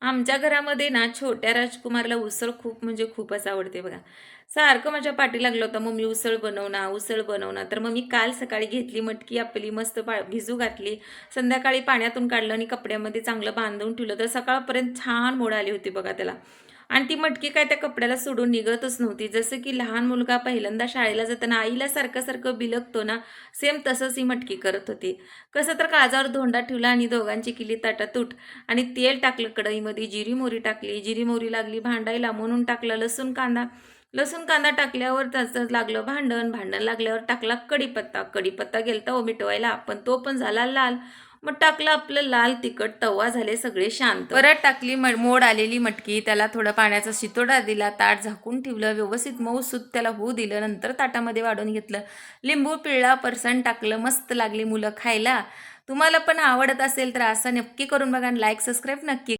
आमच्या घरामध्ये ना छोट्या राजकुमारला उसळ खूप म्हणजे खूपच आवडते बघा. सारखं माझ्या पाठी लागलं होतं, "मम्मी उसळ बनव ना, उसळ बनव ना." तर मग मी काल सकाळी घेतली मटकी आपली मस्त भिजू घातली. संध्याकाळी पाण्यातून काढलं आणि कपड्यामध्ये चांगलं बांधून ठेवलं, तर सकाळपर्यंत छान मोड आली होती बघा त्याला. आणि ती मटकी काय त्या कपड्याला सोडून निघतच नव्हती. जसं की लहान मुलगा पहिल्यांदा शाळेला जाताना आईला सारखं-सारखं बिलगतो ना, सेम तसंच ही मटकी करत होती. कसं तर काळजावर धोंडा ठेवला आणि दोघांची केली ताटातूट. आणि तेल टाकलं कढईमध्ये, जिरी मोहरी टाकली, जिरी मोहरी लागली भांडायला म्हणून टाकलं लसूण कांदा. लसूण कांदा टाकल्यावर त्याचं लागलं भांडण, भांडण लागल्यावर टाकला कढीपत्ता. कढीपत्ता गेलता हो मिटवायला, पण तो पण झाला लाल. मग टाकलं आपलं लाल तिखट, तवा झाले सगळे शांत. परत टाकली मोड आलेली मटकी, त्याला थोडं पाण्याचा शितोडा दिला, ताट झाकून ठेवलं, व्यवस्थित मऊसूत त्याला होऊ दिलं. नंतर ताटामध्ये वाढून घेतलं, लिंबू पिळला, फरसाण टाकलं, मस्त लागली मुलं खायला. तुम्हाला पण आवडत असेल तर असं नक्की करून बघा आणि लाईक, सबस्क्राईब नक्की